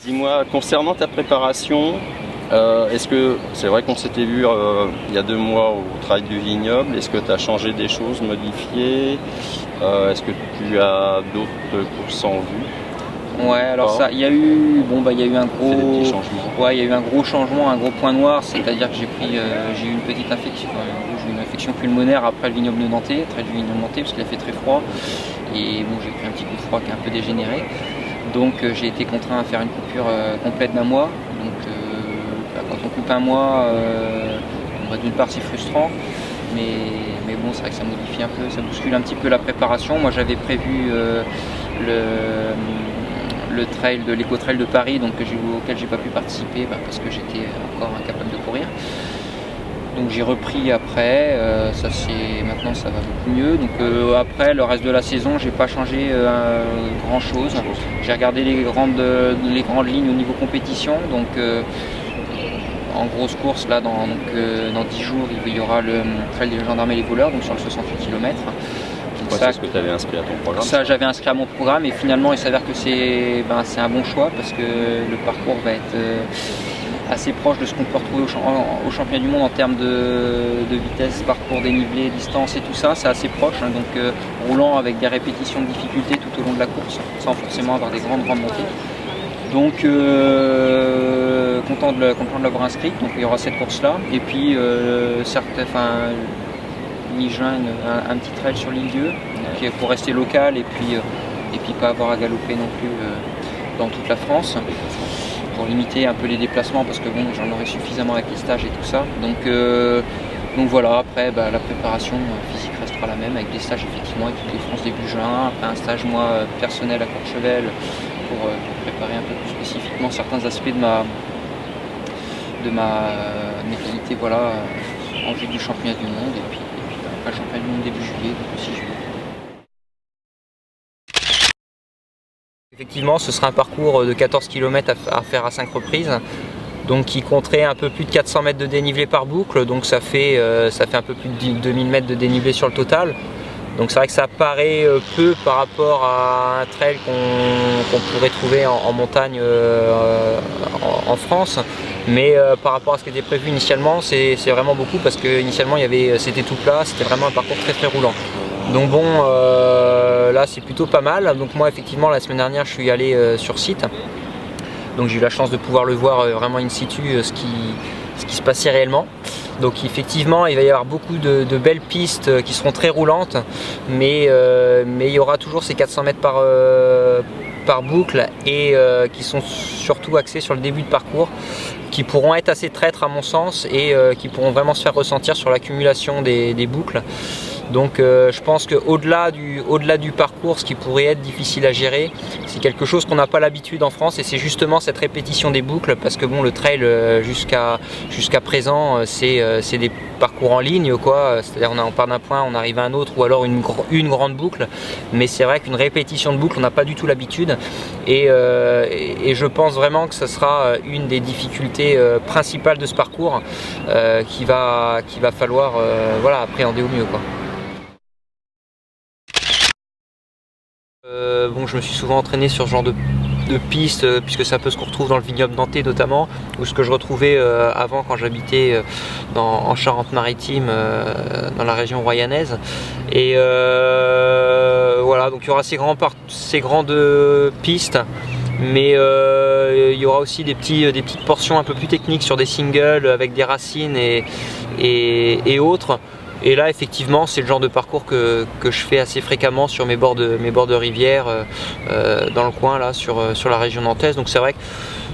Dis-moi, concernant ta préparation, est-ce que c'est vrai qu'on s'était vu il y a 2 mois au travail du vignoble, est-ce que tu as changé des choses, modifié? Est-ce que tu as d'autres courses en vue? Ouais, alors ça, il y a eu un gros, des petits changements. ouais, il y a eu un gros changement, un gros point noir, c'est-à-dire que j'ai eu une petite infection, j'ai eu une infection pulmonaire après le vignoble de Nantais, trait du vignoble de Nantais, parce qu'il a fait très froid, et bon, j'ai pris un petit coup de froid qui a un peu dégénéré, donc j'ai été contraint à faire une coupure complète d'1 mois. Donc quand on coupe 1 mois, d'une part c'est frustrant, mais bon, c'est vrai que ça modifie un peu, ça bouscule un petit peu la préparation. Moi j'avais prévu le trail de l'éco-trail de Paris, donc auquel j'ai pas pu participer parce que j'étais encore incapable de courir. Donc j'ai repris après, maintenant ça va beaucoup mieux. Donc après le reste de la saison, j'ai pas changé grand chose. J'ai regardé les grandes lignes au niveau compétition. Donc en grosse course là, dans 10 jours, il y aura le trail des gendarmes et les voleurs, donc sur le 68 km. C'est ce que tu avais inscrit à ton programme? Ça, j'avais inscrit à mon programme, et finalement il s'avère que c'est un bon choix parce que le parcours va être assez proche de ce qu'on peut retrouver au championnat du monde en termes de vitesse, parcours, dénivelé, distance et tout ça. C'est assez proche, hein, donc roulant avec des répétitions de difficulté tout au long de la course, sans forcément avoir des grandes montées. Donc content de l'avoir inscrit. Donc il y aura cette course là, et puis mi-juin un petit trail sur l'île Dieu pour rester local et puis pas avoir à galoper non plus dans toute la France, pour limiter un peu les déplacements, parce que bon, j'en aurai suffisamment avec les stages et tout ça. Donc voilà, après la préparation physique restera la même, avec des stages effectivement avec Équipe de France début juin, après un stage personnel à Courchevel pour préparer un peu plus spécifiquement certains aspects de mes qualités, voilà, en vue du championnat du monde, et puis après le championnat du monde début juillet, donc le 6 juillet. Effectivement, ce sera un parcours de 14 km à faire à 5 reprises, donc qui compterait un peu plus de 400 mètres de dénivelé par boucle, donc ça fait un peu plus de 2000 mètres de dénivelé sur le total. Donc c'est vrai que ça paraît peu par rapport à un trail qu'on pourrait trouver en montagne en France, mais par rapport à ce qui était prévu initialement, c'est vraiment beaucoup, parce que initialement c'était tout plat, c'était vraiment un parcours très roulant. Donc bon, là c'est plutôt pas mal. Donc moi effectivement la semaine dernière je suis allé sur site, donc j'ai eu la chance de pouvoir le voir vraiment in situ, ce qui se passait réellement. Donc effectivement il va y avoir beaucoup de belles pistes qui seront très roulantes, mais il y aura toujours ces 400 mètres par boucle, et qui sont surtout axés sur le début de parcours, qui pourront être assez traîtres à mon sens, et qui pourront vraiment se faire ressentir sur l'accumulation des boucles. Donc je pense qu'au-delà du parcours, ce qui pourrait être difficile à gérer, c'est quelque chose qu'on n'a pas l'habitude en France, et c'est justement cette répétition des boucles, parce que bon, le trail jusqu'à présent c'est des parcours en ligne, quoi. C'est-à-dire on part d'un point, on arrive à un autre, ou alors une grande boucle, mais c'est vrai qu'une répétition de boucle, on n'a pas du tout l'habitude, et je pense vraiment que ce sera une des difficultés principales de ce parcours qu'il va falloir appréhender au mieux, quoi. Bon, je me suis souvent entraîné sur ce genre de piste, puisque c'est un peu ce qu'on retrouve dans le vignoble nantais notamment, ou ce que je retrouvais avant quand j'habitais en Charente-Maritime, dans la région royanaise. Et voilà, donc il y aura ces grandes pistes, mais il y aura aussi des petites portions un peu plus techniques sur des singles avec des racines et autres. Et là effectivement c'est le genre de parcours que je fais assez fréquemment sur mes bords de rivière dans le coin là, sur la région nantaise. Donc c'est vrai que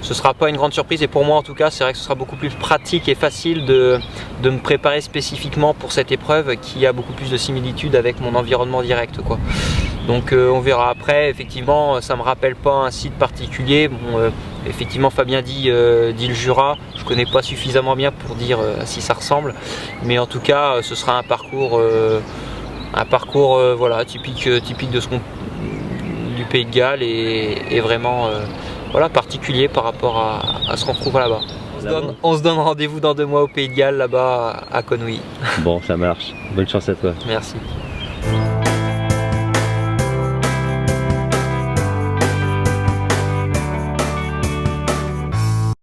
ce sera pas une grande surprise, et pour moi en tout cas c'est vrai que ce sera beaucoup plus pratique et facile de me préparer spécifiquement pour cette épreuve, qui a beaucoup plus de similitudes avec mon environnement direct, quoi. Donc on verra après. Effectivement ça me rappelle pas un site particulier. Bon, effectivement Fabien dit le Jura, je connais pas suffisamment bien pour dire si ça ressemble, mais en tout cas ce sera un parcours voilà, typique de du Pays de Galles, et vraiment voilà, particulier par rapport à ce qu'on retrouve là-bas. On se donne rendez-vous dans 2 mois au Pays de Galles, là-bas à Conwy. Bon, ça marche. Bonne chance à toi. Merci.